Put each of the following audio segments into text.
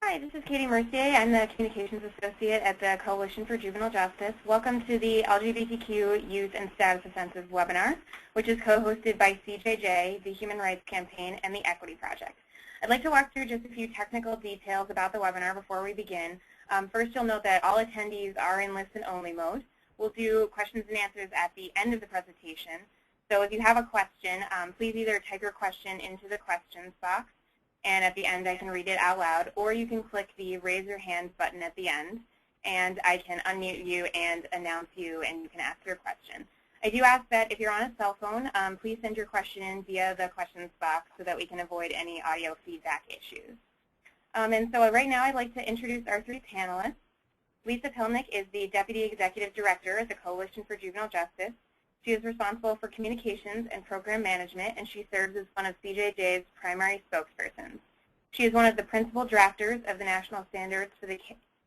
Hi, this is Katie Mercier. I'm the Communications Associate at the Coalition for Juvenile Justice. Welcome to the LGBTQ Youth and Status Offenses webinar, which is co-hosted by CJJ, the Human Rights Campaign, and the Equity Project. I'd like to walk through just a few technical details about the webinar before we begin. First, you'll note that all attendees are in listen-only mode. We'll do questions and answers at the end of the presentation. So if you have a question, please either type your question into the questions box, and at the end I can read it out loud, or you can click the raise your hand button at the end, and I can unmute you and announce you, and you can ask your question. I do ask that if you're on a cell phone, please send your question in via the questions box so that we can avoid any audio feedback issues. And so right now I'd like to introduce our three panelists. Lisa Pilnick is the Deputy Executive Director at the Coalition for Juvenile Justice. She is responsible for communications and program management, and she serves as one of CJJ's primary spokespersons. She is one of the principal drafters of the national standards for the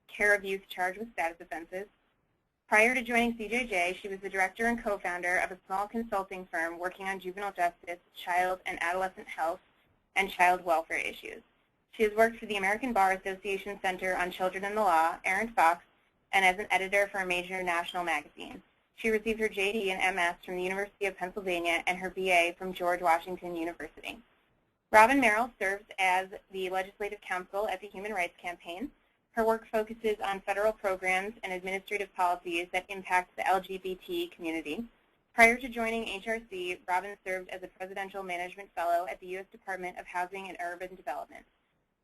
care of youth charged with status offenses. Prior to joining CJJ, she was the director and co-founder of a small consulting firm working on juvenile justice, child and adolescent health, and child welfare issues. She has worked for the American Bar Association Center on Children and the Law, Aaron Fox, and as an editor for a major national magazine. She received her JD and MS from the University of Pennsylvania and her BA from George Washington University. Robin Merrill serves as the Legislative Counsel at the Human Rights Campaign. Her work focuses on federal programs and administrative policies that impact the LGBT community. Prior to joining HRC, Robin served as a Presidential Management Fellow at the U.S. Department of Housing and Urban Development.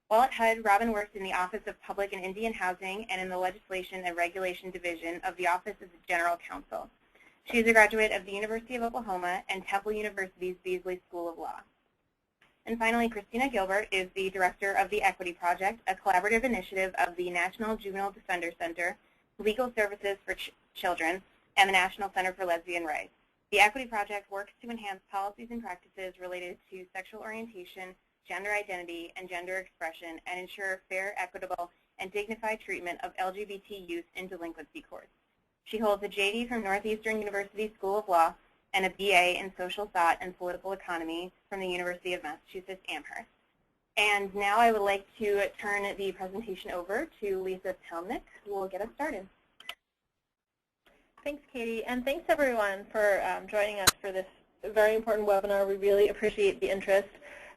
While at HUD, Robin worked in the Office of Public and Indian Housing and in the Legislation and Regulation Division of the Office of the General Counsel. She is a graduate of the University of Oklahoma and Temple University's Beasley School of Law. And finally, Christina Gilbert is the Director of the Equity Project, a collaborative initiative of the National Juvenile Defender Center, Legal Services for Children, and the National Center for Lesbian Rights. The Equity Project works to enhance policies and practices related to sexual orientation, gender identity, and gender expression, and ensure fair, equitable, and dignified treatment of LGBT youth in delinquency courts. She holds a JD from Northeastern University School of Law and a BA in Social Thought and Political Economy from the University of Massachusetts Amherst. And now I would like to turn the presentation over to Lisa Pilnick, who will get us started. Thanks, Katie, and thanks everyone for joining us for this very important webinar. We really appreciate the interest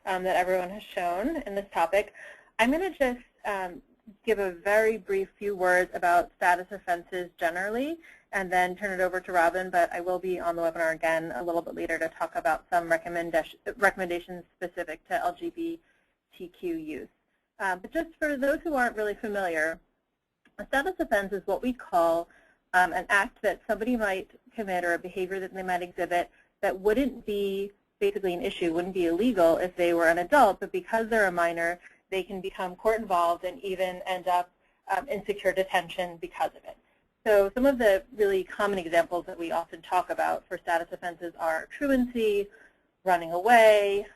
that everyone has shown in this topic. I'm going to just give a very brief few words about status offenses generally, and then turn it over to Robin, but I will be on the webinar again a little bit later to talk about some recommendations specific to LGBTQ youth. But just for those who aren't really familiar, a status offense is what we call an act that somebody might commit or a behavior that they might exhibit that wouldn't be basically an issue, wouldn't be illegal if they were an adult, but because they're a minor, they can become court involved and even end up in secure detention because of it. So some of the really common examples that we often talk about for status offenses are truancy, running away,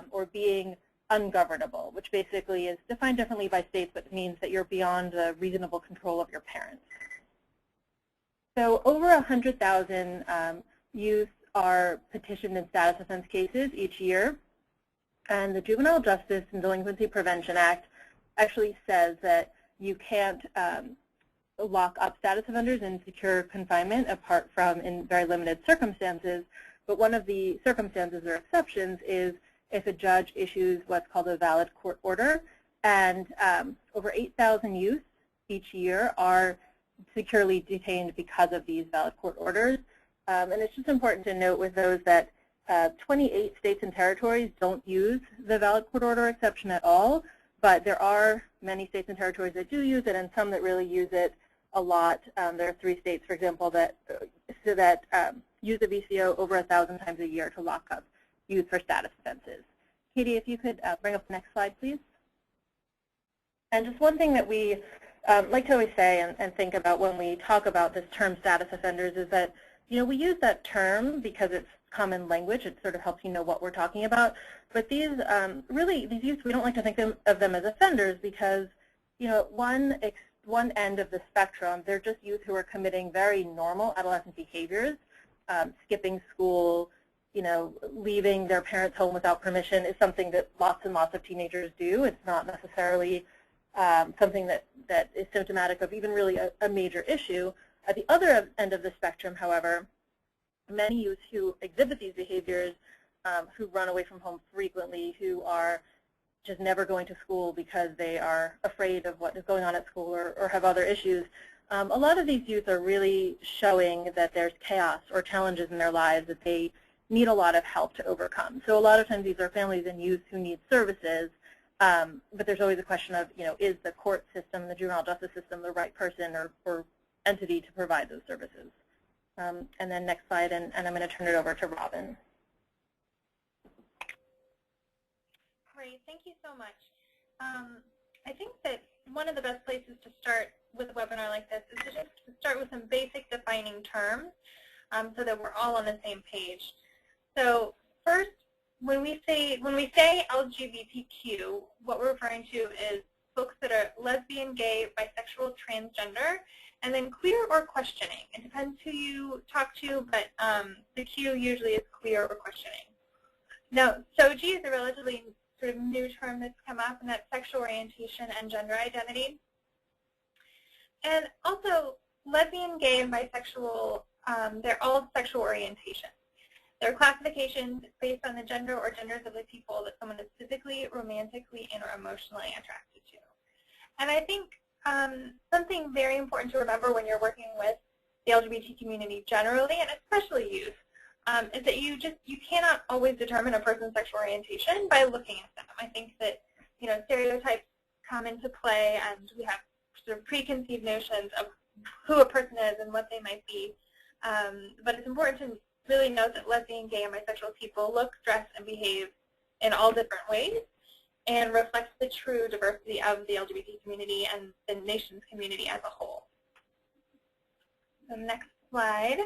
or being ungovernable, which basically is defined differently by states, but means that you're beyond the reasonable control of your parents. So over 100,000 youth are petitioned in status offense cases each year. And the Juvenile Justice and Delinquency Prevention Act actually says that you can't lock up status offenders in secure confinement apart from in very limited circumstances. But one of the circumstances or exceptions is if a judge issues what's called a valid court order. And over 8,000 youth each year are securely detained because of these valid court orders. And it's just important to note with those that 28 states and territories don't use the valid court order exception at all, but there are many states and territories that do use it and some that really use it a lot. There are 3 states, for example, that use the VCO over 1,000 times a year to lock up youth for status offenses. Katie, if you could bring up the next slide, please. And just one thing that we like to always say and think about when we talk about this term status offenders is that we use that term because it's common language. It sort of helps you know what we're talking about. But these these youth, we don't like to think of them as offenders because, at one end of the spectrum, they're just youth who are committing very normal adolescent behaviors, skipping school, leaving their parents' home without permission is something that lots and lots of teenagers do. It's not necessarily something that is symptomatic of even really a major issue. At the other end of the spectrum, however, many youth who exhibit these behaviors, who run away from home frequently, who are just never going to school because they are afraid of what is going on at school or have other issues, a lot of these youth are really showing that there's chaos or challenges in their lives that they need a lot of help to overcome. So a lot of times these are families and youth who need services, but there's always a question of, is the court system, the juvenile justice system, the right person or entity to provide those services? And then next slide, and I'm going to turn it over to Robin. Great, thank you so much. I think that one of the best places to start with a webinar like this is to just start with some basic defining terms so that we're all on the same page. So first, when we say LGBTQ, what we're referring to is folks that are lesbian, gay, bisexual, transgender, and then queer or questioning. It depends who you talk to, but the Q usually is queer or questioning. Now, SOGI is a relatively sort of new term that's come up, and that's sexual orientation and gender identity. And also, lesbian, gay, and bisexual, they're all sexual orientation. They're classifications based on the gender or genders of the people that someone is physically, romantically, and or emotionally attracted to. And I think something very important to remember when you're working with the LGBT community generally, and especially youth, is that you cannot always determine a person's sexual orientation by looking at them. I think that stereotypes come into play, and we have sort of preconceived notions of who a person is and what they might be. But it's important to really note that lesbian, gay, and bisexual people look, dress, and behave in all different ways, and reflects the true diversity of the LGBT community and the nation's community as a whole. So next slide.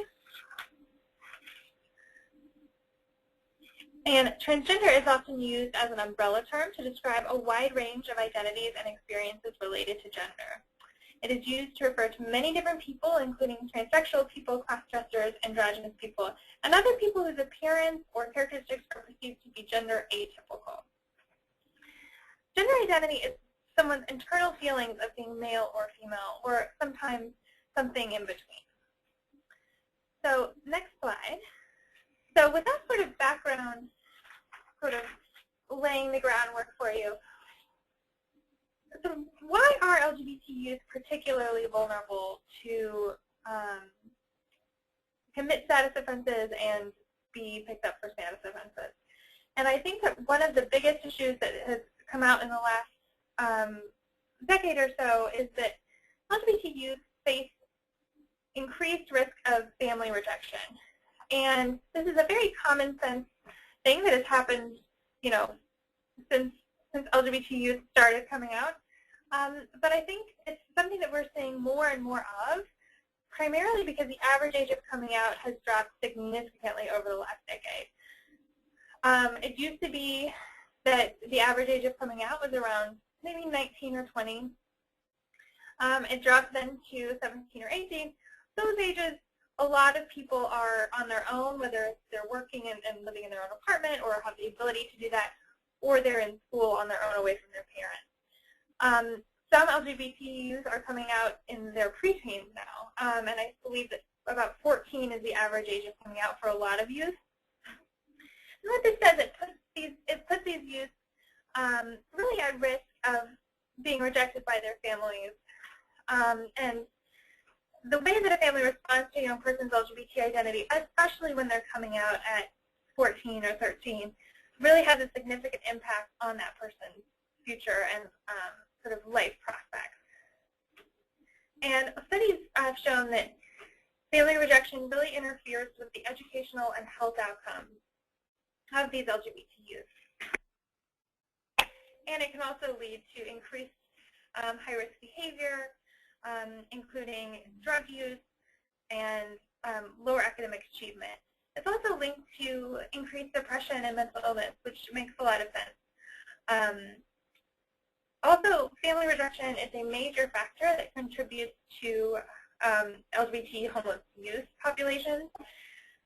And transgender is often used as an umbrella term to describe a wide range of identities and experiences related to gender. It is used to refer to many different people, including transsexual people, cross-dressers, androgynous people, and other people whose appearance or characteristics are perceived to be gender atypical. Gender identity is someone's internal feelings of being male or female, or sometimes something in between. So next slide. So with that sort of background, sort of laying the groundwork for you, so why are LGBT youth particularly vulnerable to commit status offenses and be picked up for status offenses? And I think that one of the biggest issues that has come out in the last decade or so is that LGBT youth face increased risk of family rejection. And this is a very common sense thing that has happened, since LGBT youth started coming out. But I think it's something that we're seeing more and more of, primarily because the average age of coming out has dropped significantly over the last decade. It used to be that the average age of coming out was around maybe 19 or 20. It dropped then to 17 or 18. Those ages, a lot of people are on their own, whether they're working and living in their own apartment or have the ability to do that, or they're in school on their own away from their parents. Some LGBT youth are coming out in their preteens now, and I believe that about 14 is the average age of coming out for a lot of youth. And what this does, it puts these youth really at risk of being rejected by their families. And the way that a family responds to a young person's LGBT identity, especially when they're coming out at 14 or 13, really has a significant impact on that person's future and sort of life prospects. And studies have shown that family rejection really interferes with the educational and health outcomes of these LGBT youth. And it can also lead to increased high-risk behavior, including drug use and lower academic achievement. It's also linked to increased depression and mental illness, which makes a lot of sense. Also, family rejection is a major factor that contributes to LGBT homeless youth populations.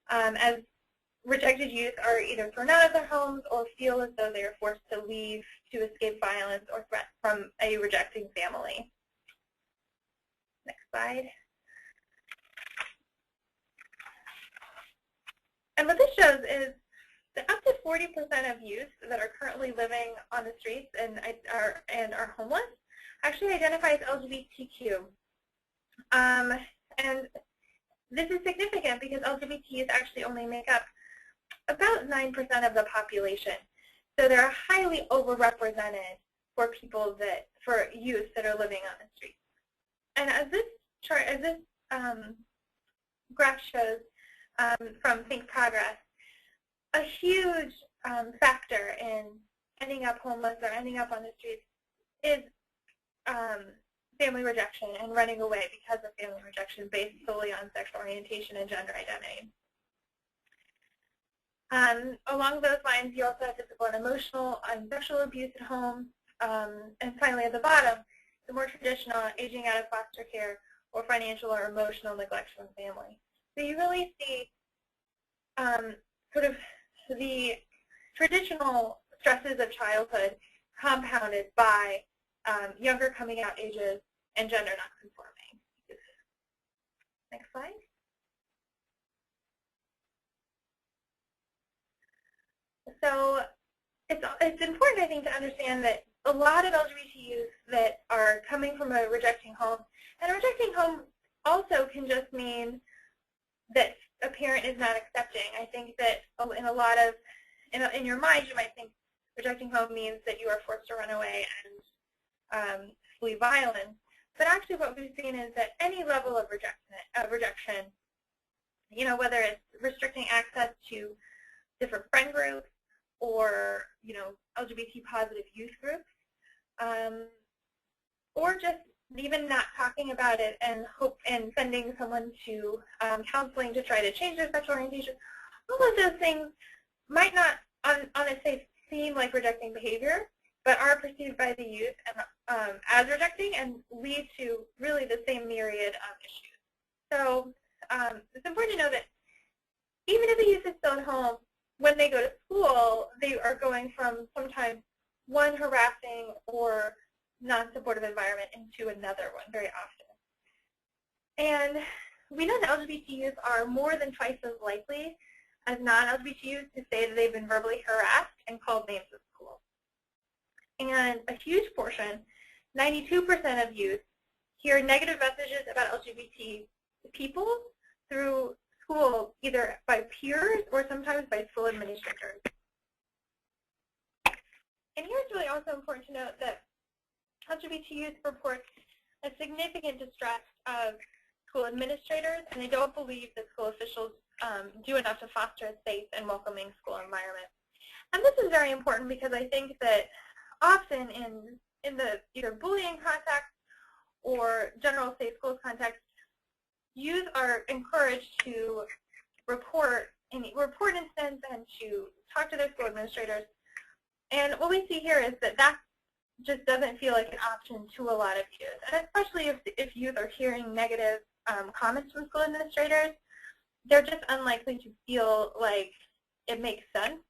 As rejected youth are either thrown out of their homes or feel as though they are forced to leave to escape violence or threats from a rejecting family. Next slide. And what this shows is that up to 40% of youth that are currently living on the streets and are homeless actually identify as LGBTQ. And this is significant because LGBTs actually only make up about 9% of the population. So they're highly overrepresented for people for youth that are living on the streets. And as this chart, graph shows from Think Progress, a huge factor in ending up homeless or ending up on the streets is family rejection and running away because of family rejection based solely on sexual orientation and gender identity. Along those lines, you also have physical and emotional and sexual abuse at home. And finally, at the bottom, the more traditional aging out of foster care or financial or emotional neglect from family. So you really see sort of the traditional stresses of childhood compounded by younger coming out ages and gender nonconforming. Next slide. So it's important, I think, to understand that a lot of LGBT youth that are coming from a rejecting home, and a rejecting home also can just mean that a parent is not accepting. I think that in a lot of, in your mind, you might think rejecting home means that you are forced to run away and flee violence. But actually what we've seen is that any level of rejection, you know, whether it's restricting access to different friend groups or, you know, LGBT positive youth groups, or just even not talking about it and sending someone to counseling to try to change their sexual orientation, all of those things might not on its face seem like rejecting behavior, but are perceived by the youth as rejecting and lead to really the same myriad of issues. So it's important to know that even if the youth is still at home, when they go to school, they are going from sometimes one harassing or non-supportive environment into another one very often. And we know that LGBT youth are more than twice as likely as non-LGBT youth to say that they've been verbally harassed and called names at school. And a huge portion, 92% of youth, hear negative messages about LGBT people through school, either by peers or sometimes by school administrators. And here it's really also important to note that LGBT youth reports a significant distrust of school administrators, and they don't believe that school officials do enough to foster a safe and welcoming school environment. And this is very important because I think that often in the either bullying context or general safe schools context, youth are encouraged to report incidents and to talk to their school administrators. And what we see here is that that just doesn't feel like an option to a lot of youth, and especially if youth are hearing negative comments from school administrators, they're just unlikely to feel like it makes sense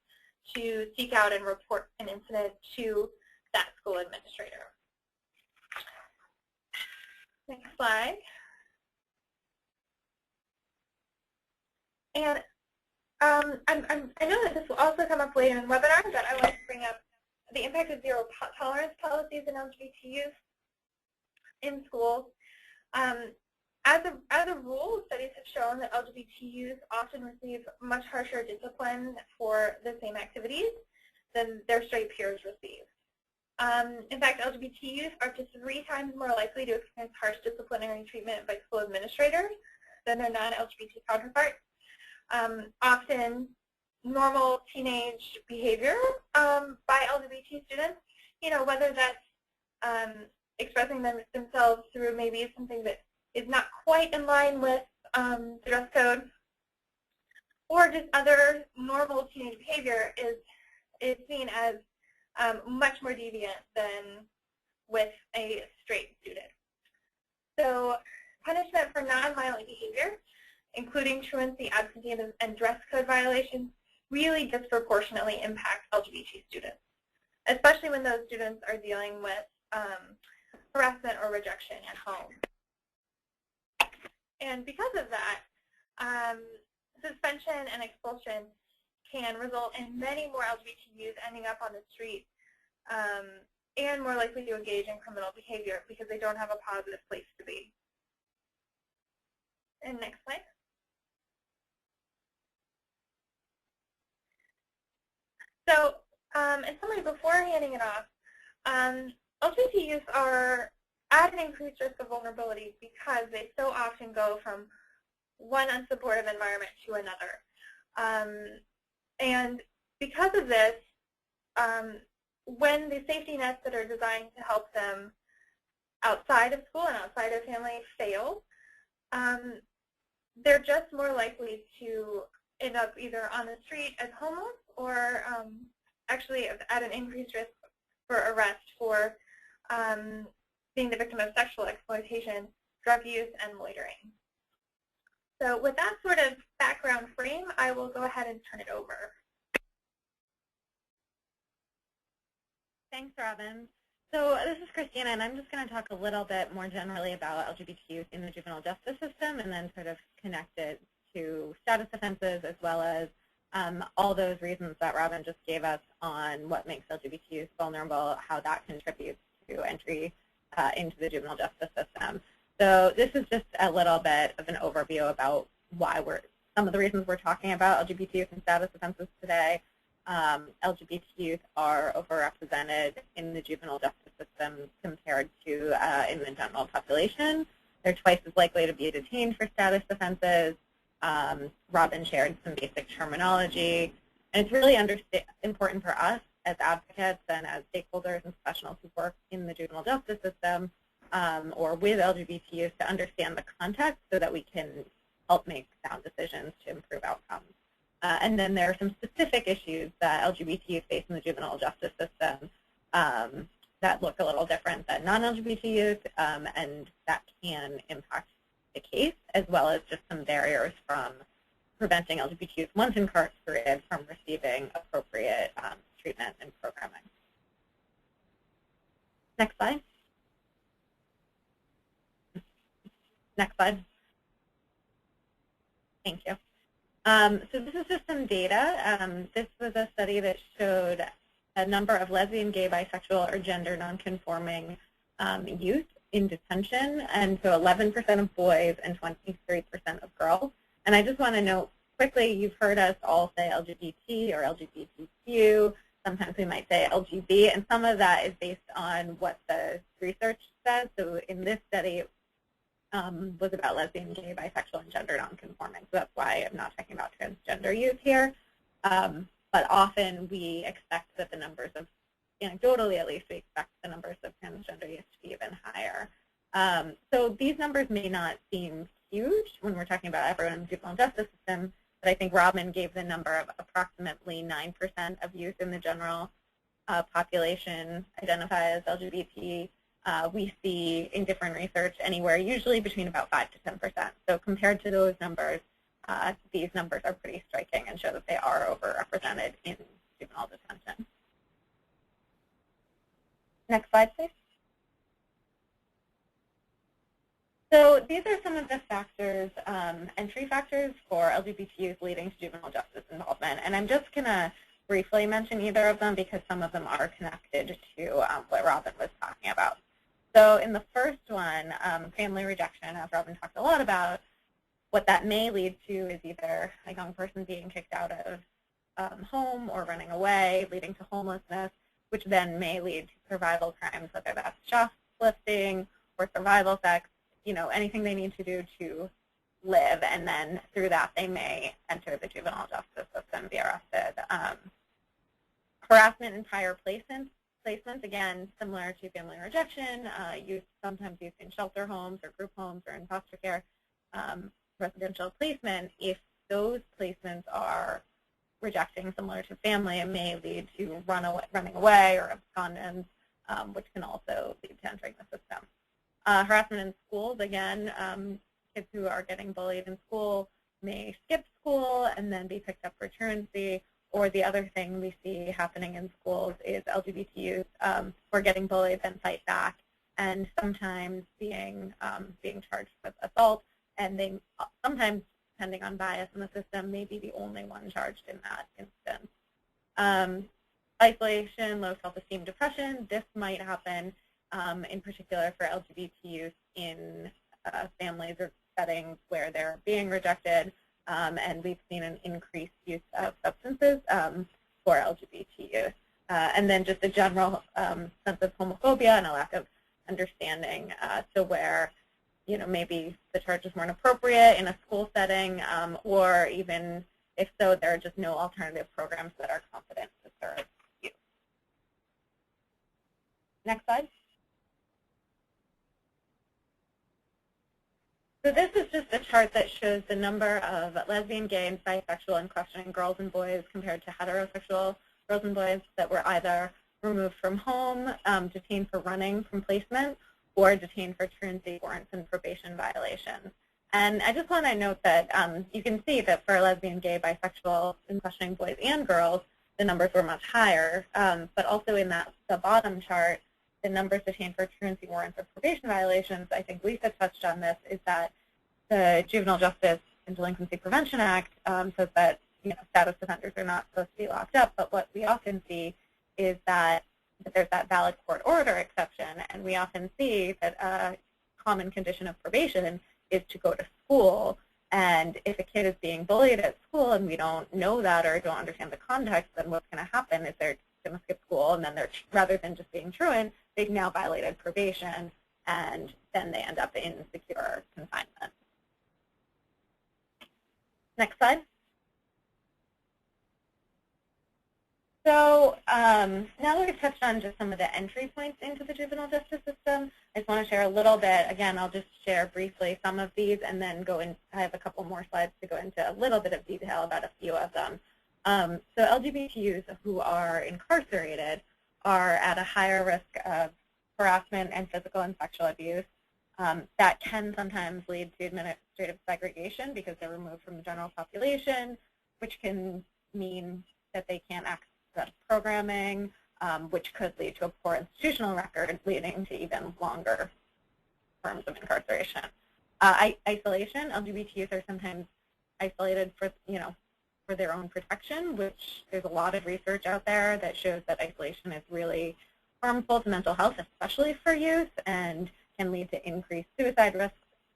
to seek out and report an incident to that school administrator. Next slide. And I know that this will also come up later in the webinar, but I want to bring up the impact of zero tolerance policies in LGBT youth in schools. As a rule, studies have shown that LGBT youth often receive much harsher discipline for the same activities than their straight peers receive. In fact, LGBT youth are up to 3 times more likely to experience harsh disciplinary treatment by school administrators than their non-LGBT counterparts. Often normal teenage behavior by LGBT students, you know, whether that's expressing themselves through maybe something that is not quite in line with the dress code, or just other normal teenage behavior is seen as much more deviant than with a straight student. So punishment for non-violent behavior, including truancy, absenteeism, and dress code violations, really disproportionately impact LGBT students, especially when those students are dealing with harassment or rejection at home. And because of that, suspension and expulsion can result in many more LGBT youth ending up on the street and more likely to engage in criminal behavior because they don't have a positive place to be. And next slide. So in summary, before handing it off, LGBT youth are at an increased risk of vulnerability because they so often go from one unsupportive environment to another. And because of this, when the safety nets that are designed to help them outside of school and outside of family fail, they're just more likely to end up either on the street as homeless or actually at an increased risk for arrest for being the victim of sexual exploitation, drug use, and loitering. So with that sort of background frame, I will go ahead and turn it over. Thanks, Robin. So this is Christina, and I'm just going to talk a little bit more generally about LGBT youth in the juvenile justice system and then sort of connect it to status offenses as well as all those reasons that Robin just gave us on what makes LGBT youth vulnerable, how that contributes to entry into the juvenile justice system. So this is just a little bit of an overview about why some of the reasons we're talking about LGBT youth and status offenses today. LGBT youth are overrepresented in the juvenile justice system compared to in the general population. They're twice as likely to be detained for status offenses. Robin shared some basic terminology. And it's really important for us as advocates and as stakeholders and professionals who work in the juvenile justice system or with LGBT youth to understand the context so that we can help make sound decisions to improve outcomes. And then there are some specific issues that LGBT youth face in the juvenile justice system that look a little different than non-LGBT youth, and that can impact the case, as well as just some barriers from preventing LGBT youth, once incarcerated, from receiving appropriate treatment and programming. Next slide. Next slide. Thank you. So this is just some data. This was a study that showed a number of lesbian, gay, bisexual, or gender nonconforming youth in detention, and so 11% of boys and 23% of girls. And I just want to note quickly, you've heard us all say LGBT or LGBTQ. Sometimes we might say LGB, and some of that is based on what the research says. So in this study, was about lesbian, gay, bisexual, and gender nonconforming. So that's why I'm not talking about transgender youth here. But often we expect that the numbers of, anecdotally at least, we expect the numbers of transgender youth to be even higher. So these numbers may not seem huge when we're talking about everyone in the juvenile justice system, but I think Robin gave the number of approximately 9% of youth in the general population identify as LGBT. We see in different research anywhere usually between about 5 to 10%. So compared to those numbers, these numbers are pretty striking and show that they are overrepresented in juvenile detention. Next slide, please. So these are some of the factors, entry factors for LGBT youth leading to juvenile justice involvement. And I'm just going to briefly mention either of them because some of them are connected to what Robin was talking about. So in the first one, family rejection, as Robin talked a lot about, what that may lead to is either a young person being kicked out of home or running away, leading to homelessness, which then may lead to survival crimes, whether that's shoplifting or survival sex, anything they need to do to live, and then through that they may enter the juvenile justice system, be arrested. Harassment in prior placements, again, similar to family rejection, sometimes used in shelter homes or group homes or in foster care, residential placement. If those placements are rejecting similar to family, it may lead to running away or abscondence, which can also lead to entering the system. Harassment in schools, again, kids who are getting bullied in school may skip school and then be picked up for truancy, Or the other thing we see happening in schools is LGBT youth who are getting bullied then fight back, and sometimes being charged with assault, and they sometimes, depending on bias in the system, may be the only one charged in that instance. Isolation, low self-esteem, depression, this might happen in particular for LGBT youth in families or settings where they're being rejected, and we've seen an increased use of substances for LGBT youth. And then just a general sense of homophobia and a lack of understanding to where, you know, maybe the charges weren't appropriate in a school setting, or even if so, there are just no alternative programs that are competent to serve youth. Next slide. So this is just a chart that shows the number of lesbian, gay, and bisexual and questioning girls and boys compared to heterosexual girls and boys that were either removed from home, detained for running from placement, or detained for truancy warrants and probation violations. And I just want to note that you can see that for lesbian, gay, bisexual, and questioning boys and girls, the numbers were much higher. But also in the bottom chart, the numbers detained for truancy warrants or probation violations, I think Lisa touched on this, is that the Juvenile Justice and Delinquency Prevention Act says that, you know, status offenders are not supposed to be locked up. But what we often see is that there's that valid court order exception, and we often see that a common condition of probation is to go to school. And if a kid is being bullied at school and we don't know that or don't understand the context, then what's going to happen is they're going to skip school, and then they're, rather than just being truant, they've now violated probation, and then they end up in secure confinement. Next slide. So now that we've touched on just some of the entry points into the juvenile justice system, I just want to share a little bit. Again, I'll just share briefly some of these and then go in. I have a couple more slides to go into a little bit of detail about a few of them. So LGBT youth who are incarcerated are at a higher risk of harassment and physical and sexual abuse. That can sometimes lead to administrative segregation because they're removed from the general population, which can mean that they can't access programming, which could lead to a poor institutional record, leading to even longer terms of incarceration. Isolation, LGBT youth are sometimes isolated for, for their own protection, which there's a lot of research out there that shows that isolation is really harmful to mental health, especially for youth, and can lead to increased suicide risks,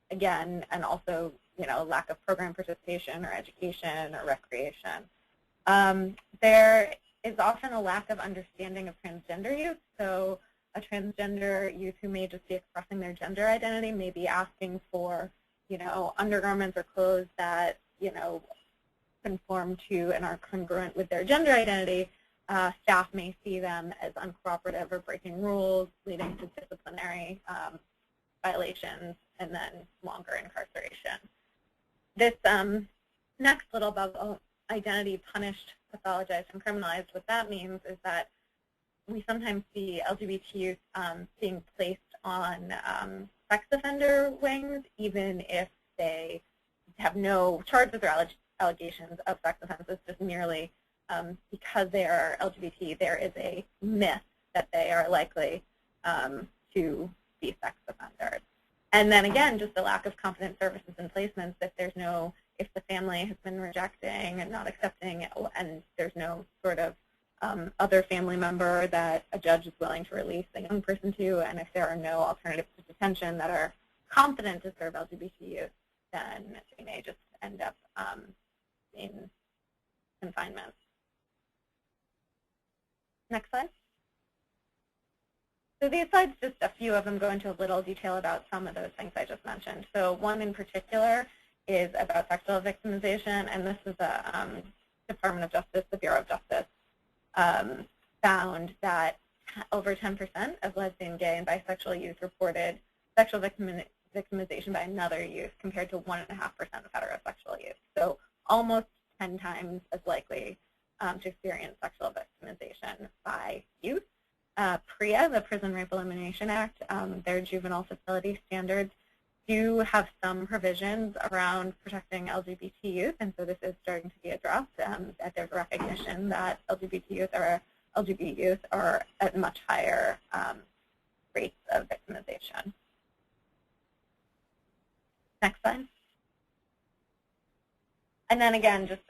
again, and also, lack of program participation or education or recreation. There is often a lack of understanding of transgender youth. So a transgender youth who may just be expressing their gender identity may be asking for, undergarments or clothes that, conform to and are congruent with their gender identity. Staff may see them as uncooperative or breaking rules, leading to disciplinary violations and then longer incarceration. This next little bubble, identity punished, pathologized, and criminalized, what that means is that we sometimes see LGBT youth being placed on sex offender wings, even if they have no charges or allegations of sex offenses, just merely because they are LGBT, there is a myth that they are likely to be sex offenders. And then again, just the lack of competent services and placements. If the family has been rejecting and not accepting, and there's no sort of other family member that a judge is willing to release a young person to, and if there are no alternatives to detention that are competent to serve LGBT youth, then they may just end up in confinement. Next slide. So these slides, just a few of them, go into a little detail about some of those things I just mentioned. So one in particular is about sexual victimization, and this is a Department of Justice, the Bureau of Justice, found that over 10% of lesbian, gay, and bisexual youth reported sexual victimization by another youth compared to 1.5% of heterosexual youth. So almost 10 times as likely to experience sexual victimization by youth. PREA, the Prison Rape Elimination Act, their juvenile facility standards do have some provisions around protecting LGBT youth, and so this is starting to be addressed, that there's a recognition that LGBT youth are at much higher rates of victimization. Next slide. And then again, just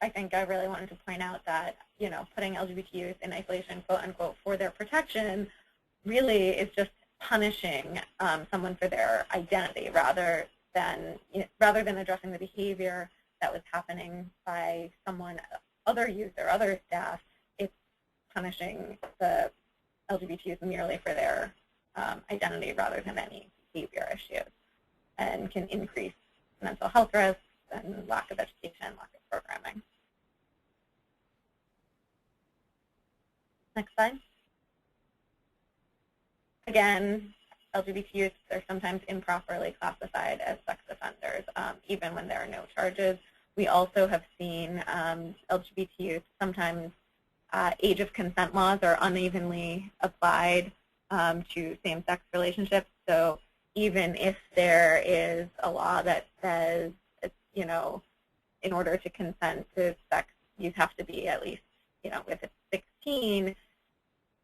I think I really wanted to point out that, you know, putting LGBT youth in isolation, quote unquote, for their protection really is just punishing someone for their identity rather than addressing the behavior that was happening by someone, other youth or other staff. It's punishing the LGBT youth merely for their identity rather than any behavior issues, and can increase mental health risks and lack of education, lack of programming. Next slide. Again, LGBT youth are sometimes improperly classified as sex offenders, even when there are no charges. We also have seen LGBT youth sometimes age of consent laws are unevenly applied to same-sex relationships. So even if there is a law that says, you know, in order to consent to sex, you have to be at least, you know, if it's 16,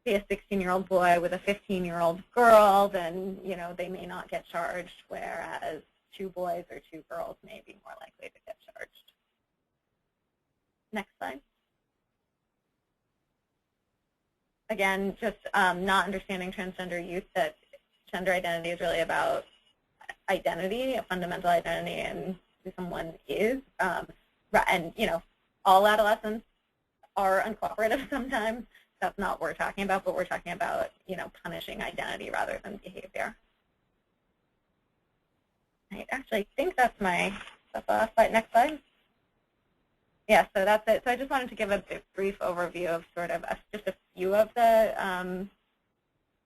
say a 16-year-old boy with a 15-year-old girl, then, you know, they may not get charged, whereas 2 boys or 2 girls may be more likely to get charged. Next slide. Again, just not understanding transgender youth, that gender identity is really about identity, a fundamental identity, and who someone is. And, you know, all adolescents are uncooperative sometimes. That's not what we're talking about, but we're talking about, you know, punishing identity rather than behavior. I actually think that's the last slide. Next slide. Yeah, so that's it. So I just wanted to give a brief overview of sort of just a few of the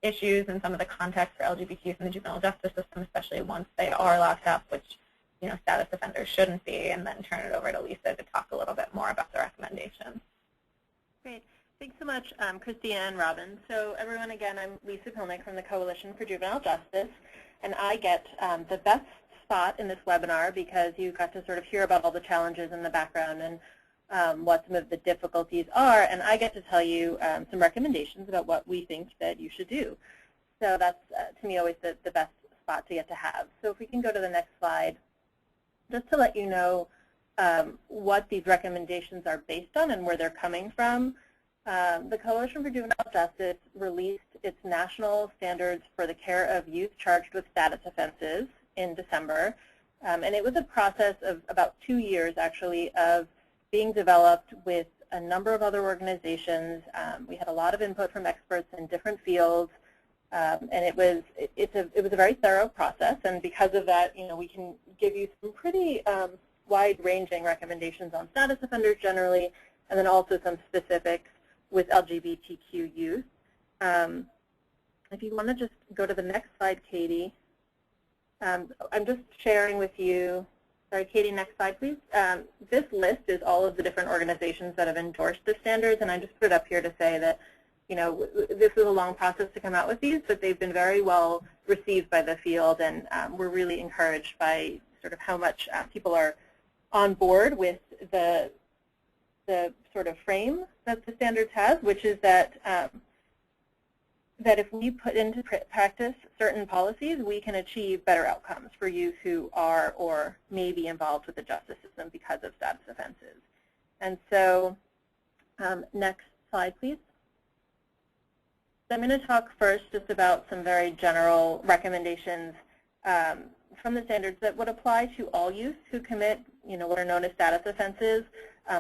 issues and some of the context for LGBT youth in the juvenile justice system, especially once they are locked up, which, you know, status offenders shouldn't be, and then turn it over to Lisa to talk a little bit more about the recommendations. Great. Thanks so much, Christina and Robin. So everyone, again, I'm Lisa Pilnick from the Coalition for Juvenile Justice, and I get the best spot in this webinar because you got to sort of hear about all the challenges in the background and what some of the difficulties are, and I get to tell you some recommendations about what we think that you should do. So that's, to me, always the best spot to get to have. So if we can go to the next slide, just to let you know what these recommendations are based on and where they're coming from. The Coalition for Juvenile Justice released its national standards for the care of youth charged with status offenses in December. And it was a process of about 2 years, actually, of being developed with a number of other organizations. We had a lot of input from experts in different fields. And it was a very thorough process. And because of that, you know, we can give you some pretty wide-ranging recommendations on status offenders generally, and then also some specifics with LGBTQ youth. If you want to just go to the next slide, Katie. I'm just sharing with you, sorry, Katie, next slide, please. This list is all of the different organizations that have endorsed the standards, and I just put it up here to say that, you know, this was a long process to come out with these, but they've been very well received by the field, and we're really encouraged by sort of how much people are on board with the sort of frame that the standards has, which is that that if we put into practice certain policies, we can achieve better outcomes for youth who are or may be involved with the justice system because of status offenses. And so next slide, please. So I'm going to talk first just about some very general recommendations from the standards that would apply to all youth who commit, you know, what are known as status offenses,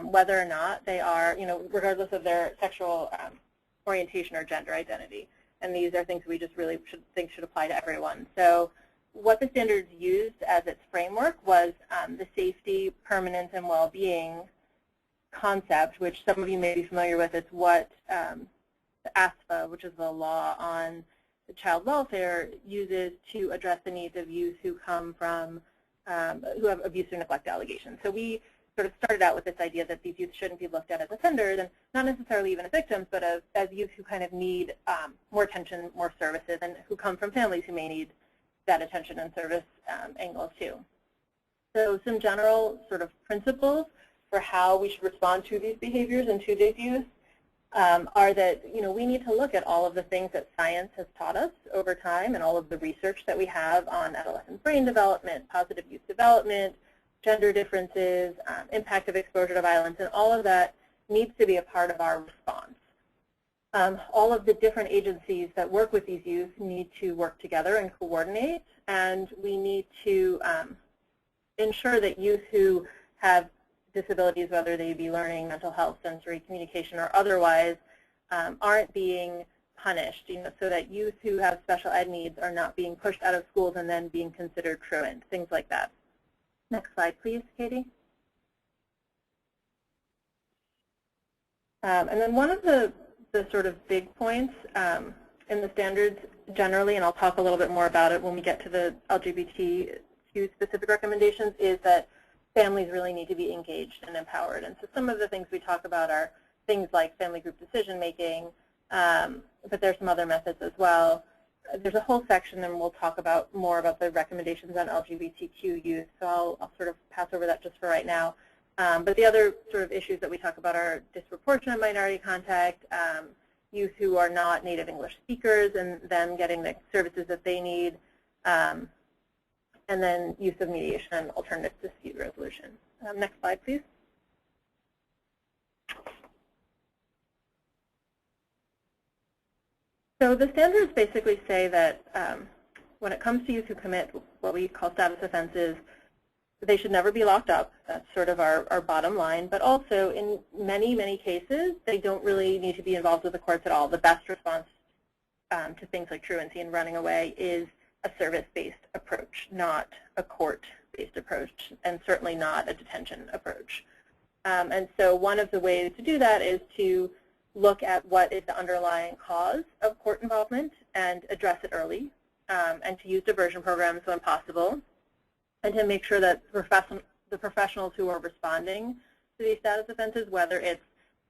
whether or not they are, you know, regardless of their sexual orientation or gender identity. And these are things we just really should apply to everyone. So what the standards used as its framework was the safety, permanence, and well-being concept, which some of you may be familiar with. It's what the ASFA, which is the law on child welfare, uses to address the needs of youth who come from, who have abuse or neglect allegations. So we sort of started out with this idea that these youth shouldn't be looked at as offenders, and not necessarily even as victims, but as youth who kind of need more attention, more services, and who come from families who may need that attention and service angle too. So some general sort of principles for how we should respond to these behaviors and to these youth are that we need to look at all of the things that science has taught us over time and all of the research that we have on adolescent brain development, positive youth development, gender differences, impact of exposure to violence, and all of that needs to be a part of our response. All of the different agencies that work with these youth need to work together and coordinate, and we need to ensure that youth who have disabilities, whether they be learning, mental health, sensory, communication, or otherwise, aren't being punished, so that youth who have special ed needs are not being pushed out of schools and then being considered truant, things like that. Next slide, please, Katie. And then one of the sort of big points in the standards generally, and I'll talk a little bit more about it when we get to the LGBTQ specific recommendations, is that families really need to be engaged and empowered. And so some of the things we talk about are things like family group decision making, but there's some other methods as well. There's a whole section, and we'll talk about more about the recommendations on LGBTQ youth, so I'll sort of pass over that just for right now. But the other sort of issues that we talk about are disproportionate minority contact, youth who are not native English speakers and them getting the services that they need, and then use of mediation and alternative dispute resolution. Next slide, please. So the standards basically say that when it comes to youth who commit what we call status offenses, they should never be locked up. That's sort of our bottom line. But also, in many, many cases, they don't really need to be involved with the courts at all. The best response to things like truancy and running away is a service-based approach, not a court-based approach, and certainly not a detention approach. And so one of the ways to do that is to look at what is the underlying cause of court involvement and address it early, and to use diversion programs when possible, and to make sure that the professionals who are responding to these status offenses, whether it's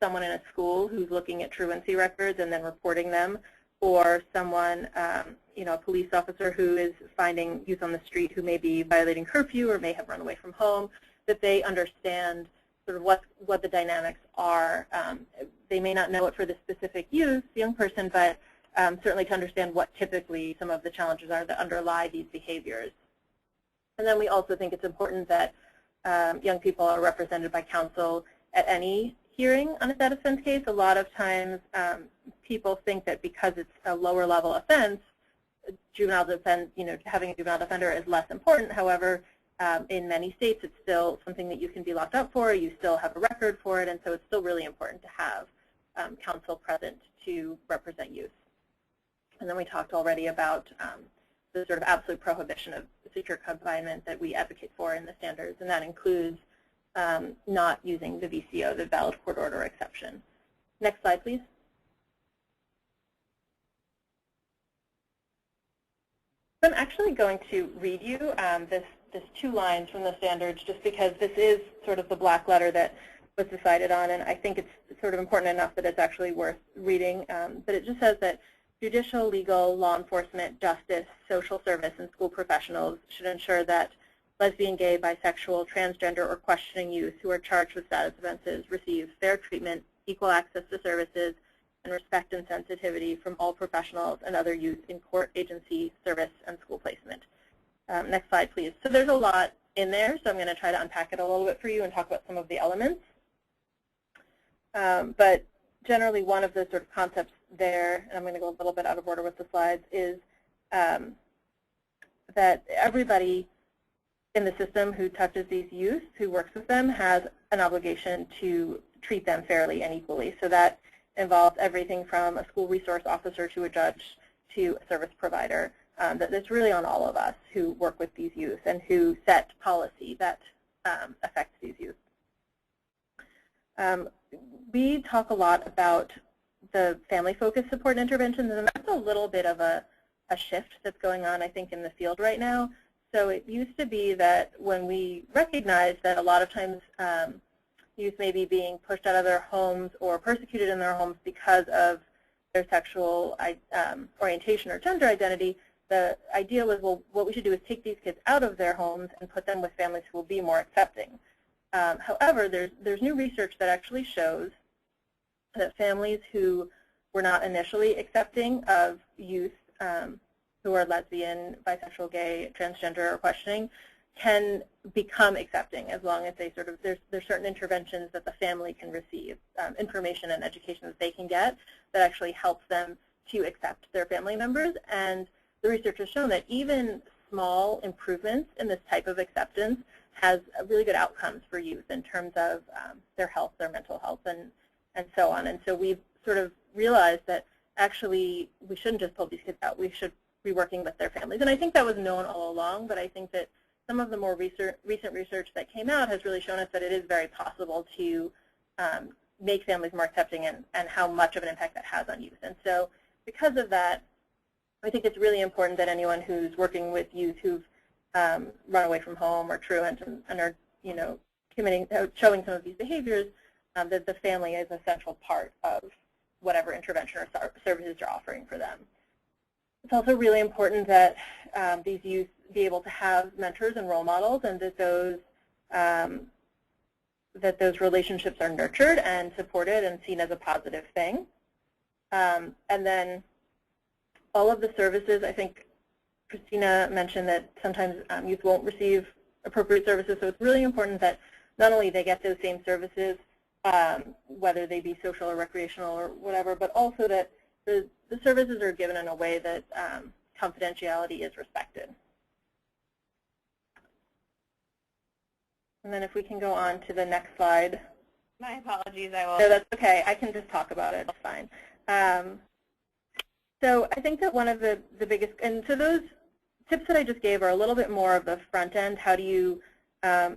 someone in a school who's looking at truancy records and then reporting them, or someone, a police officer who is finding youth on the street who may be violating curfew or may have run away from home, that they understand sort of what the dynamics are. They may not know it for the specific youth, young person, but certainly to understand what typically some of the challenges are that underlie these behaviors. And then we also think it's important that young people are represented by counsel at any hearing on a status offense case. A lot of times people think that because it's a lower level offense, juvenile defense, having a juvenile defender is less important. However, in many states it's still something that you can be locked up for, you still have a record for it, and so it's still really important to have counsel present to represent youth. And then we talked already about the sort of absolute prohibition of secure confinement that we advocate for in the standards, and that includes not using the VCO, the valid court order exception. Next slide, please. So I'm actually going to read you this 2 lines from the standards, just because this is sort of the black letter that was decided on, and I think it's sort of important enough that it's actually worth reading. But it just says that judicial, legal, law enforcement, justice, social service, and school professionals should ensure that lesbian, gay, bisexual, transgender, or questioning youth who are charged with status offenses receive fair treatment, equal access to services, and respect and sensitivity from all professionals and other youth in court, agency, service, and school placement. Next slide, please. So there's a lot in there, so I'm going to try to unpack it a little bit for you and talk about some of the elements. But generally, one of the sort of concepts there, and I'm going to go a little bit out of order with the slides, is that everybody in the system who touches these youth, who works with them, has an obligation to treat them fairly and equally. So that involves everything from a school resource officer to a judge to a service provider. That it's really on all of us who work with these youth and who set policy that affects these youth. We talk a lot about the family-focused support interventions, and that's a little bit of a shift that's going on, I think, in the field right now. So it used to be that when we recognized that a lot of times youth may be being pushed out of their homes or persecuted in their homes because of their sexual orientation or gender identity, the idea was, well, what we should do is take these kids out of their homes and put them with families who will be more accepting. However, there's new research that actually shows that families who were not initially accepting of youth who are lesbian, bisexual, gay, transgender, or questioning can become accepting as long as they sort of, there's certain interventions that the family can receive, information and education that they can get that actually helps them to accept their family members. And the research has shown that even small improvements in this type of acceptance has really good outcomes for youth in terms of their health, their mental health, and so on. And so we've sort of realized that actually we shouldn't just pull these kids out. We should be working with their families. And I think that was known all along, but I think that some of the more recent research that came out has really shown us that it is very possible to make families more accepting and how much of an impact that has on youth. And so because of that, I think it's really important that anyone who's working with youth who've run away from home or truant and are, showing some of these behaviors, that the family is a central part of whatever intervention or services you're offering for them. It's also really important that these youth be able to have mentors and role models, and that those relationships are nurtured and supported and seen as a positive thing. And then all of the services, I think Christina mentioned that sometimes youth won't receive appropriate services, so it's really important that not only they get those same services, whether they be social or recreational or whatever, but also that the services are given in a way that confidentiality is respected. And then if we can go on to the next slide. My apologies, I will. No, that's okay. I can just talk about it. It's fine. So I think that one of the biggest, and so those tips that I just gave are a little bit more of the front end. How do you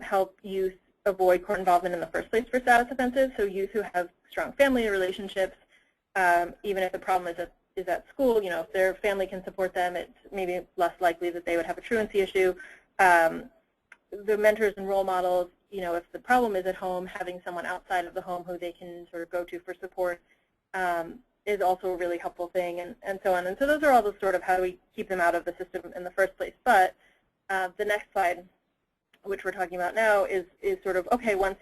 help youth avoid court involvement in the first place for status offenses? So youth who have strong family relationships, even if the problem is at school, if their family can support them, it's maybe less likely that they would have a truancy issue. The mentors and role models, if the problem is at home, having someone outside of the home who they can sort of go to for support is also a really helpful thing, and so on. And so those are all the sort of how do we keep them out of the system in the first place. But the next slide, which we're talking about now, is sort of, okay, once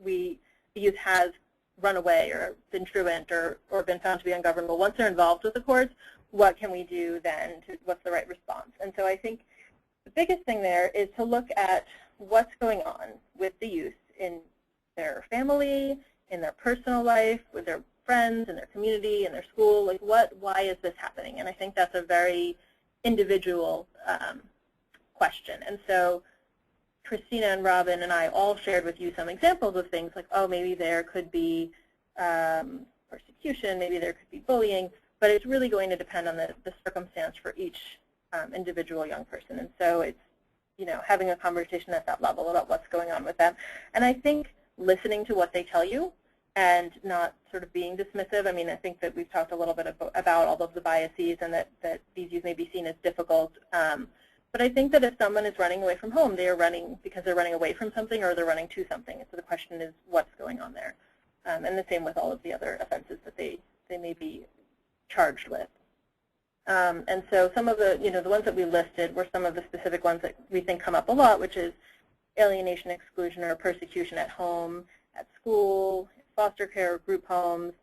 the youth has run away or been truant or been found to be ungovernable, once they're involved with the courts, what can we do then? What's the right response? And so I think the biggest thing there is to look at what's going on with the youth in their family, in their personal life, with their friends, in their community, in their school. Like, why is this happening? And I think that's a very individual question. And so Christina and Robin and I all shared with you some examples of things like, oh, maybe there could be persecution, maybe there could be bullying, but it's really going to depend on the circumstance for each individual young person. And so it's, having a conversation at that level about what's going on with them. And I think listening to what they tell you and not sort of being dismissive. I mean, I think that we've talked a little bit about all of the biases and that these youth may be seen as difficult. But I think that if someone is running away from home, they are running because they're running away from something or they're running to something. So the question is, what's going on there? And the same with all of the other offenses that they may be charged with. And so some of the, the ones that we listed were some of the specific ones that we think come up a lot, which is alienation, exclusion, or persecution at home, at school, foster care, group homes.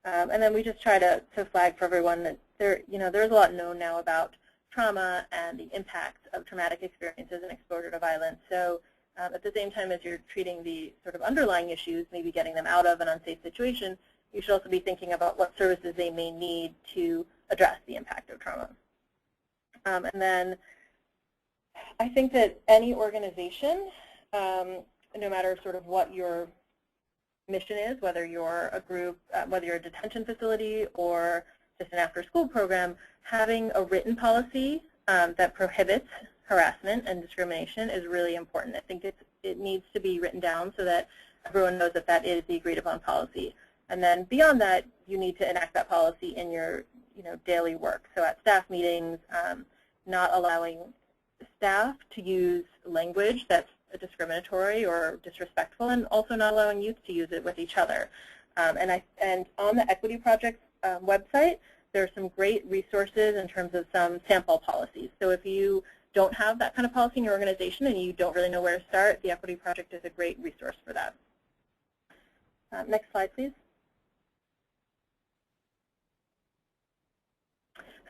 And then we just try to flag for everyone that there's a lot known now about trauma and the impact of traumatic experiences and exposure to violence. So at the same time as you're treating the sort of underlying issues, maybe getting them out of an unsafe situation, you should also be thinking about what services they may need to address the impact of trauma. And then I think that any organization, no matter sort of what your mission is, whether you're a group, whether you're a detention facility or just an after-school program, having a written policy that prohibits harassment and discrimination is really important. I think it needs to be written down so that everyone knows that that is the agreed-upon policy. And then beyond that, you need to enact that policy in your daily work. So at staff meetings, not allowing staff to use language that's discriminatory or disrespectful, and also not allowing youth to use it with each other. And on the Equity Project website, there's some great resources in terms of some sample policies. So if you don't have that kind of policy in your organization and you don't really know where to start, the Equity Project is a great resource for that. Next slide, please.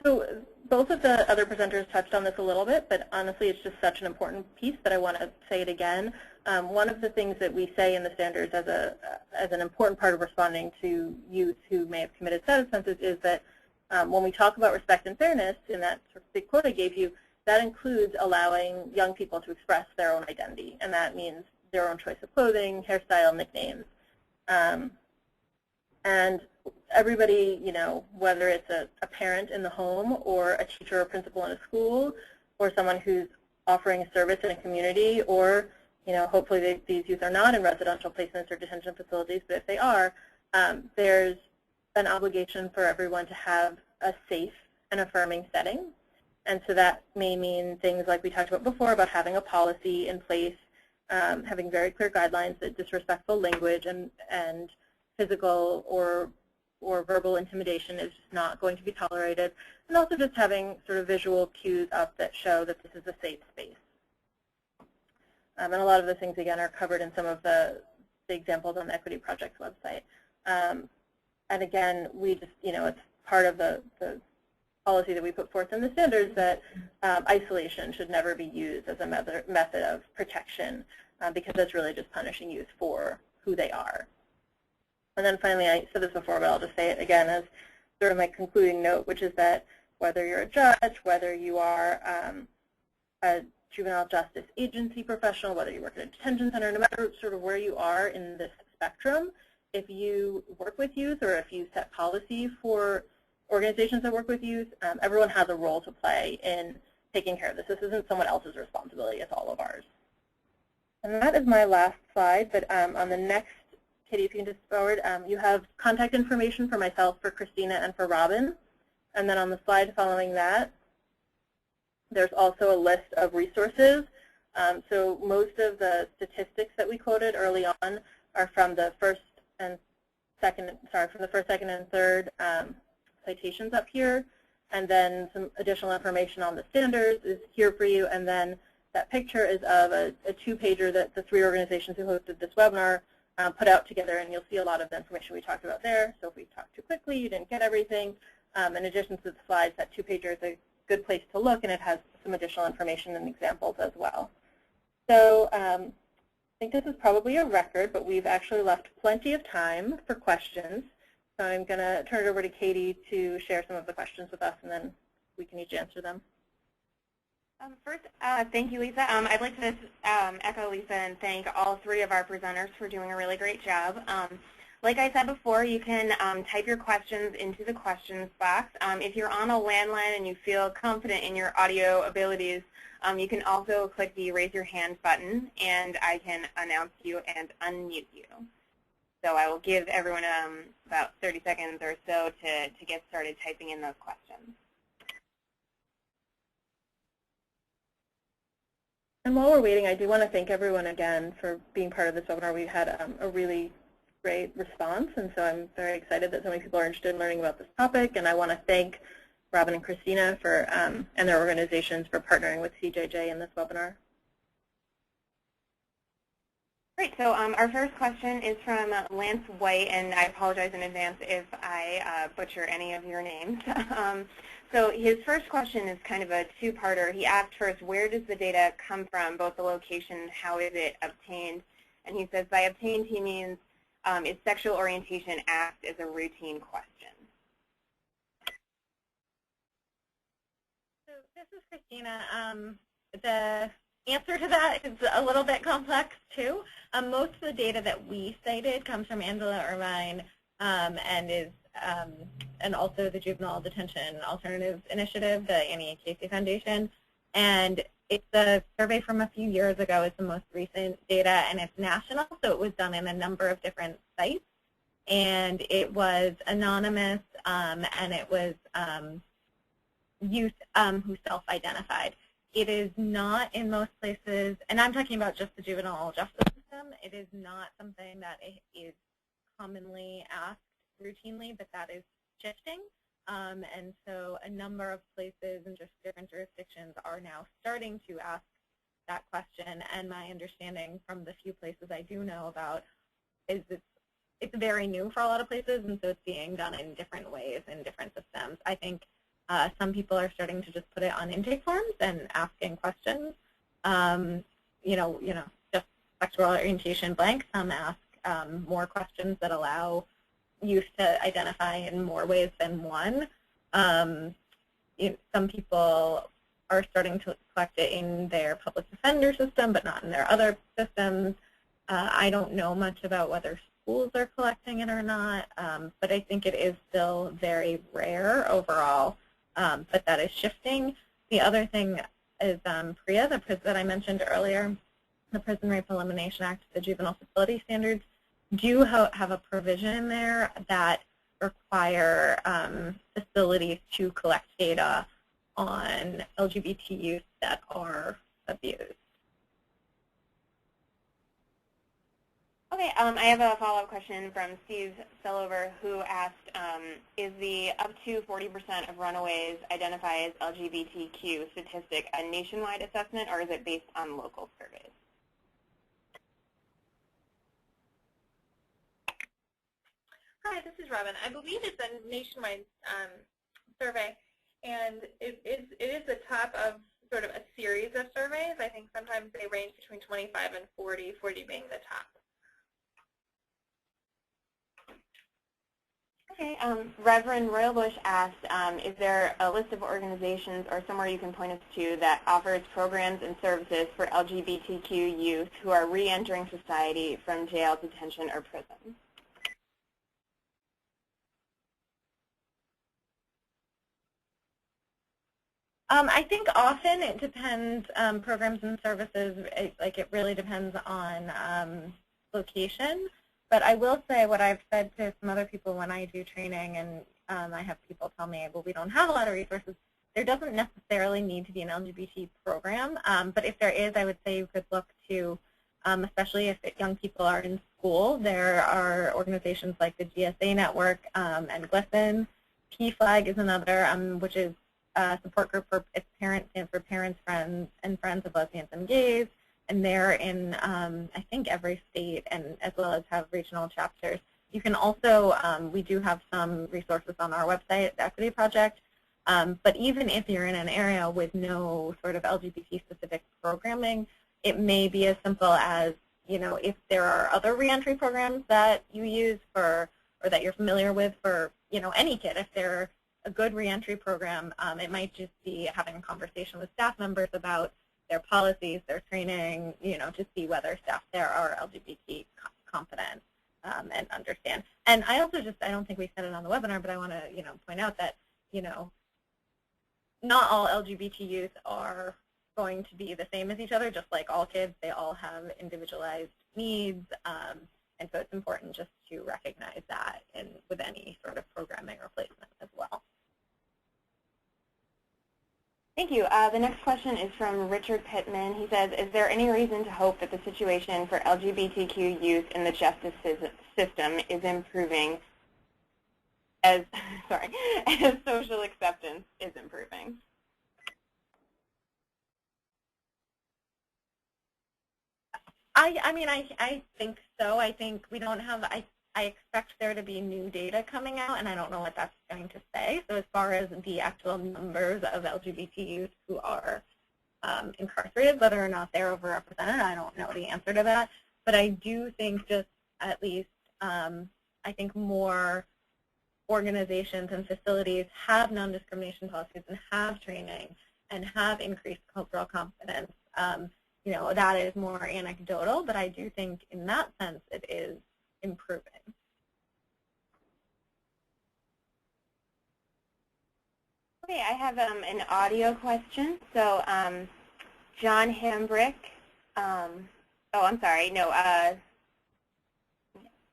So both of the other presenters touched on this a little bit, but honestly it's just such an important piece that I want to say it again. One of the things that we say in the standards as an important part of responding to youth who may have committed status offenses is that when we talk about respect and fairness in that sort of big quote I gave you, that includes allowing young people to express their own identity, and that means their own choice of clothing, hairstyle, nicknames. And everybody, you know, whether it's a parent in the home or a teacher or principal in a school or someone who's offering a service in a community, or, you know, hopefully these youth are not in residential placements or detention facilities, but if they are, there's an obligation for everyone to have a safe and affirming setting. And so that may mean things like we talked about before about having a policy in place, having very clear guidelines that disrespectful language and physical or verbal intimidation is just not going to be tolerated, and also just having sort of visual cues up that show that this is a safe space. And a lot of the things, again, are covered in some of the examples on the Equity Project's website. And again, we just, you know, it's part of the policy that we put forth in the standards that isolation should never be used as a method of protection because that's really just punishing youth for who they are. And then finally, I said this before, but I'll just say it again as sort of my concluding note, which is that whether you're a judge, whether you are a juvenile justice agency professional, whether you work at a detention center, no matter sort of where you are in this spectrum, if you work with youth or if you set policy for organizations that work with youth, everyone has a role to play in taking care of this. This isn't someone else's responsibility, it's all of ours. And that is my last slide, but on the next, Katie, if you can just forward, you have contact information for myself, for Christina, and for Robin. And then on the slide following that, there's also a list of resources. So most of the statistics that we quoted early on are from the first, second, and third citations up here. And then some additional information on the standards is here for you. And then that picture is of a two-pager that the three organizations who hosted this webinar put out together, and you'll see a lot of the information we talked about there. So if we talked too quickly, you didn't get everything. In addition to the slides, that two-pager is a good place to look, and it has some additional information and examples as well. So I think this is probably a record, but we've actually left plenty of time for questions. So I'm going to turn it over to Katie to share some of the questions with us, and then we can each answer them. First, thank you, Lisa. I'd like to echo Lisa and thank all three of our presenters for doing a really great job. Like I said before, you can type your questions into the questions box. If you're on a landline and you feel confident in your audio abilities, you can also click the raise your hand button, and I can announce you and unmute you. So I will give everyone about 30 seconds or so to get started typing in those questions. And while we're waiting, I do want to thank everyone again for being part of this webinar. We had a really great response, and so I'm very excited that so many people are interested in learning about this topic. And I want to thank Robin and Christina for and their organizations for partnering with CJJ in this webinar. Great. So our first question is from Lance White, and I apologize in advance if I butcher any of your names. So his first question is kind of a two-parter. He asked first, where does the data come from, both the location and how is it obtained? And he says by obtained, he means is sexual orientation asked as a routine question? So this is Christina. The answer to that is a little bit complex, too. Most of the data that we cited comes from Angela Irvine and also the Juvenile Detention Alternatives Initiative, the Annie and Casey Foundation. And it's a survey from a few years ago. It's the most recent data, and it's national, so it was done in a number of different sites. And it was anonymous, and it was youth who self-identified. It is not in most places, and I'm talking about just the juvenile justice system, it is not something that is commonly asked routinely, but that is shifting. And so a number of places and just different jurisdictions are now starting to ask that question. And my understanding from the few places I do know about is it's very new for a lot of places, and so it's being done in different ways in different systems. I think some people are starting to just put it on intake forms and asking questions. Just sexual orientation blank. Some ask more questions that allow youth to identify in more ways than one. Some people are starting to collect it in their public defender system, but not in their other systems. I don't know much about whether schools are collecting it or not, but I think it is still very rare overall, but that is shifting. The other thing is PREA, that I mentioned earlier, the Prison Rape Elimination Act, the Juvenile Facility Standards, do have a provision there that require facilities to collect data on LGBT youth that are abused. Okay, I have a follow-up question from Steve Sellover, who asked, is the up to 40% of runaways identify as LGBTQ statistic a nationwide assessment, or is it based on local surveys? Hi, this is Robin. I believe it's a nationwide survey, and it is the top of sort of a series of surveys. I think sometimes they range between 25 and 40, 40 being the top. Okay, Reverend Royalbush asked, is there a list of organizations or somewhere you can point us to that offers programs and services for LGBTQ youth who are re-entering society from jail, detention, or prison? I think often it depends, programs and services, it really depends on location. But I will say what I've said to some other people when I do training, and I have people tell me, well, we don't have a lot of resources. There doesn't necessarily need to be an LGBT program, but if there is, I would say you could look to, especially if young people are in school, there are organizations like the GSA Network and GLSEN. PFLAG is another, which is a support group for its parents, stands for Parents, Friends, and Friends of Lesbians and Gays. And they're in, I think, every state, and as well as have regional chapters. You can also, we do have some resources on our website, the Equity Project. But even if you're in an area with no sort of LGBT-specific programming, it may be as simple as, if there are other reentry programs that you use for, or that you're familiar with for, any kid. If they're a good reentry program, it might just be having a conversation with staff members about their policies, their training, to see whether staff there are LGBT confident and understand. And I also I don't think we said it on the webinar, but I want to, point out that, not all LGBT youth are going to be the same as each other, just like all kids. They all have individualized needs, and so it's important just to recognize that with any sort of programming or placement as well. Thank you. The next question is from Richard Pittman. He says, is there any reason to hope that the situation for LGBTQ youth in the justice system is improving as social acceptance is improving? I think so. I think we don't have, I expect there to be new data coming out, and I don't know what that's going to say. So as far as the actual numbers of LGBT youth who are incarcerated, whether or not they're overrepresented, I don't know the answer to that. But I do think just at least, I think more organizations and facilities have non-discrimination policies and have training and have increased cultural competence. That is more anecdotal, but I do think in that sense it is improving. Okay, I have an audio question. So John Hambrick, I'm sorry, no,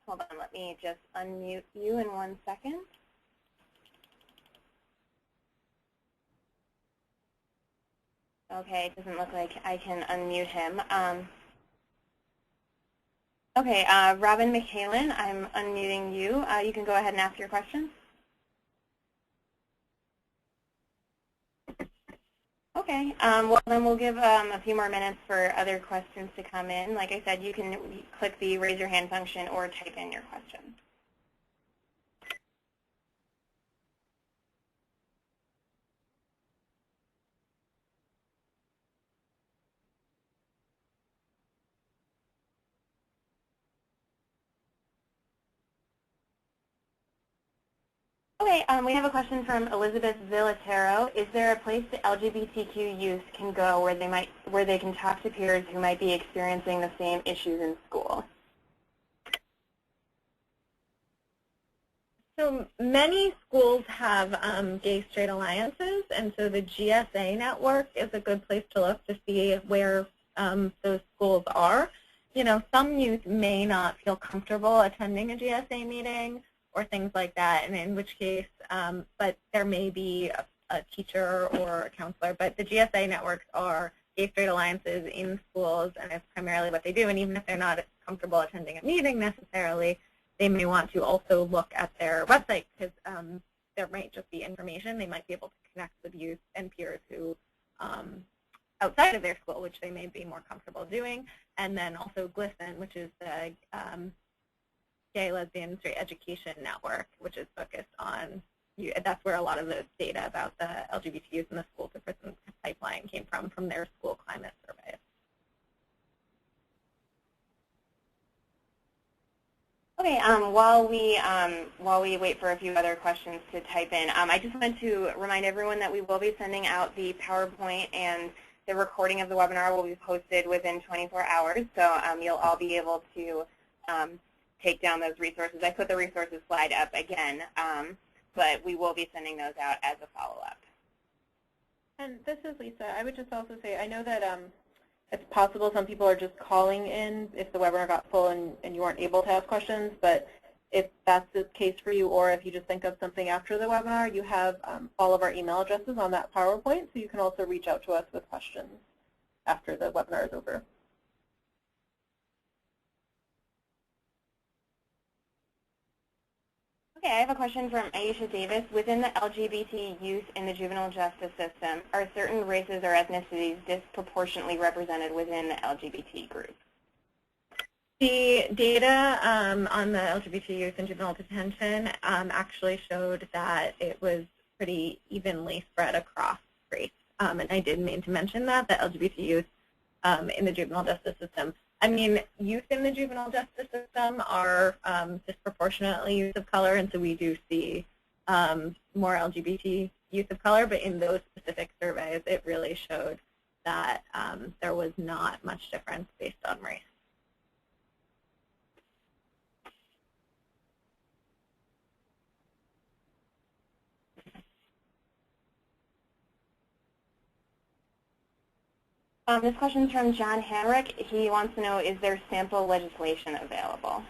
hold on, let me just unmute you in 1 second. Okay, it doesn't look like I can unmute him. Okay, Robin McHalen, I'm unmuting you. You can go ahead and ask your question. Okay, well then we'll give a few more minutes for other questions to come in. Like I said, you can click the raise your hand function or type in your question. Okay, we have a question from Elizabeth Villatero. Is there a place that LGBTQ youth can go where they can talk to peers who might be experiencing the same issues in school? So many schools have gay-straight alliances, and so the GSA network is a good place to look to see where those schools are. You know, some youth may not feel comfortable attending a GSA meeting or things like that, and in which case, but there may be a teacher or a counselor. But the GSA networks are gay-straight alliances in schools, and it's primarily what they do. And even if they're not comfortable attending a meeting necessarily, they may want to also look at their website because there might just be information. They might be able to connect with youth and peers who outside of their school, which they may be more comfortable doing. And then also GLSEN, which is the Gay, Lesbian, Straight Education Network, which is focused on that's where a lot of the data about the LGBT youth in the school to prison pipeline came from their school climate survey. Okay, while we wait for a few other questions to type in, I just wanted to remind everyone that we will be sending out the PowerPoint, and the recording of the webinar will be posted within 24 hours. So you'll all be able to take down those resources. I put the resources slide up again, but we will be sending those out as a follow-up. And this is Lisa. I would just also say, I know that it's possible some people are just calling in if the webinar got full and you weren't able to ask questions, but if that's the case for you, or if you just think of something after the webinar, you have all of our email addresses on that PowerPoint, so you can also reach out to us with questions after the webinar is over. Okay, I have a question from Aisha Davis. Within the LGBT youth in the juvenile justice system, are certain races or ethnicities disproportionately represented within the LGBT group? The data on the LGBT youth in juvenile detention actually showed that it was pretty evenly spread across race. And I did mean to mention that the LGBT youth in the juvenile justice system. I mean, youth in the juvenile justice system are disproportionately youth of color, and so we do see more LGBT youth of color, but in those specific surveys, it really showed that there was not much difference based on race. This question is from John Hanrick. He wants to know, is there sample legislation available?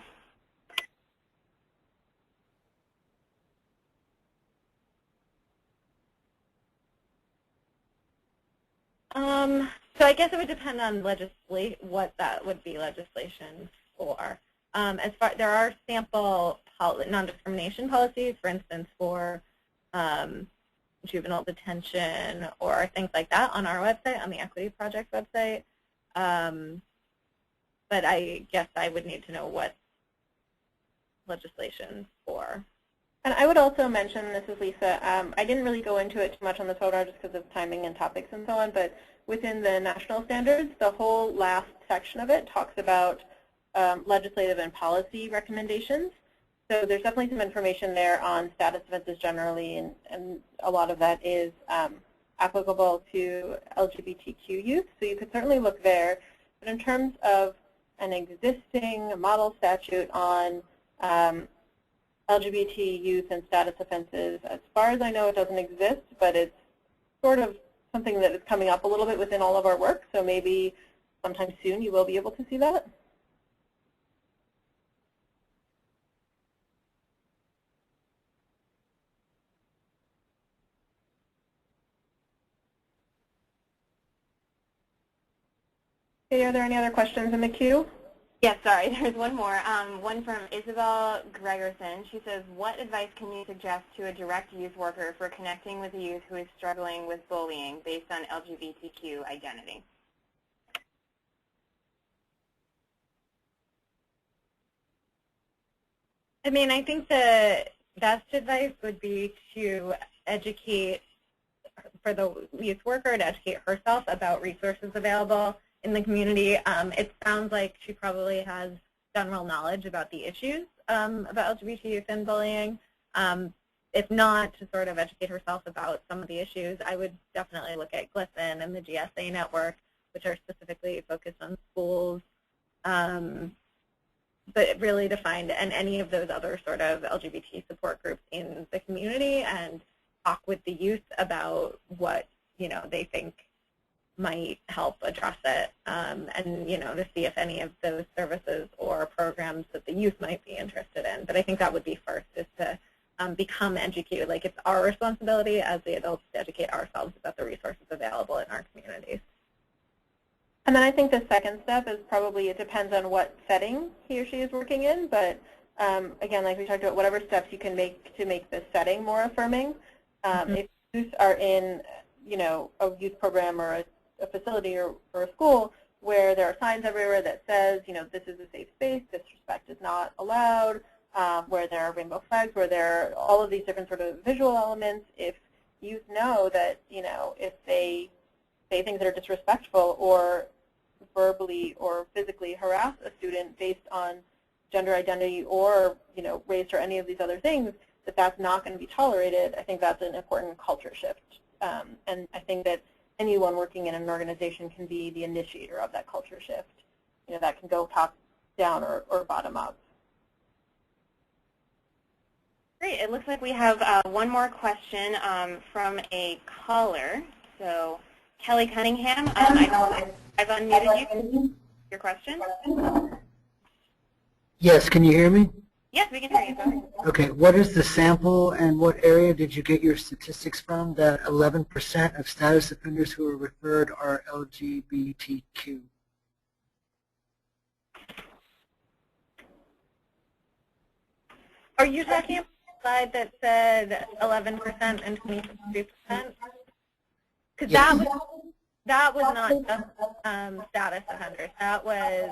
So I guess it would depend on what that would be legislation for. There are sample non-discrimination policies, for instance, for juvenile detention or things like that on our website, on the Equity Project website. But I guess I would need to know what legislation for. And I would also mention, this is Lisa, I didn't really go into it too much on this webinar just because of timing and topics and so on, but within the national standards, the whole last section of it talks about legislative and policy recommendations. So there's definitely some information there on status offenses generally, and a lot of that is applicable to LGBTQ youth. So you could certainly look there. But in terms of an existing model statute on LGBT youth and status offenses, as far as I know, it doesn't exist, but it's sort of something that is coming up a little bit within all of our work. So maybe sometime soon you will be able to see that. Okay, are there any other questions in the queue? Yes, sorry, there's one more. One from Isabel Gregerson. She says, what advice can you suggest to a direct youth worker for connecting with a youth who is struggling with bullying based on LGBTQ identity? I mean, I think the best advice would be to educate, for the youth worker to educate herself about resources available in the community. It sounds like she probably has general knowledge about the issues about LGBT youth and bullying. If not, to sort of educate herself about some of the issues, I would definitely look at GLSEN and the GSA network, which are specifically focused on schools, but really to find any of those other sort of LGBT support groups in the community and talk with the youth about what they think might help address it, and to see if any of those services or programs that the youth might be interested in. But I think that would be first, is to become educated. Like, it's our responsibility as the adults to educate ourselves about the resources available in our communities. And then I think the second step is probably, it depends on what setting he or she is working in, but again, like we talked about, whatever steps you can make to make the setting more affirming. If youth are in a youth program or a facility or a school where there are signs everywhere that says, this is a safe space, disrespect is not allowed, where there are rainbow flags, where there are all of these different sort of visual elements, if youth know that, if they say things that are disrespectful or verbally or physically harass a student based on gender identity or, race or any of these other things, that that's not going to be tolerated, I think that's an important culture shift. And I think that anyone working in an organization can be the initiator of that culture shift. That can go top down or bottom up. Great. It looks like we have one more question from a caller. So, Kelly Cunningham, I've unmuted you. Your question? Yes, can you hear me? Yes, we can hear you. Go ahead. Okay, what is the sample and what area did you get your statistics from that 11% of status offenders who are referred are LGBTQ? Are you talking about the slide that said 11% and 23%? Because yes. that was not just status offenders. That was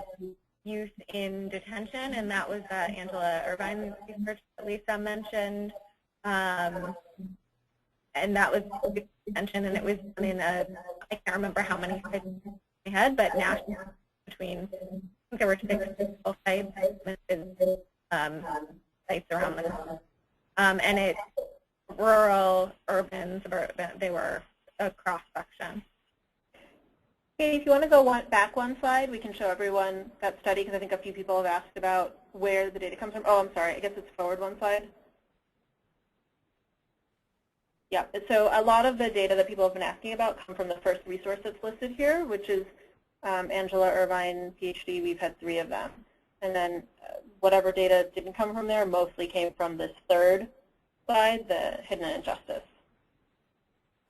youth in detention, and that was Angela Irvine research that Lisa mentioned. And that was detention, and it was in I can't remember how many sites we had, but nationally between, I think there were 6 sites, sites around the country. And it's rural, urban, suburban, they were a cross-section. Okay, if you want to go back one slide, we can show everyone that study, because I think a few people have asked about where the data comes from. Oh, I'm sorry. I guess it's forward one slide. Yeah, so a lot of the data that people have been asking about come from the first resource that's listed here, which is Angela Irvine, PhD. We've had 3 of them. And then whatever data didn't come from there mostly came from this third slide, the hidden injustice.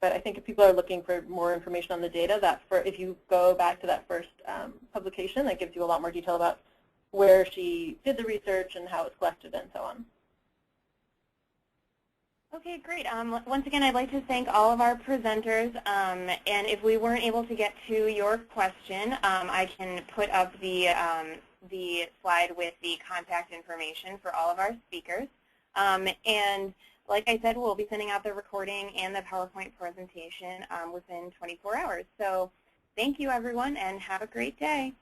But I think if people are looking for more information on the data, if you go back to that first publication, that gives you a lot more detail about where she did the research and how it's collected and so on. Okay, great. Once again, I'd like to thank all of our presenters. And if we weren't able to get to your question, I can put up the slide with the contact information for all of our speakers. And like I said, we'll be sending out the recording and the PowerPoint presentation within 24 hours. So thank you, everyone, and have a great day.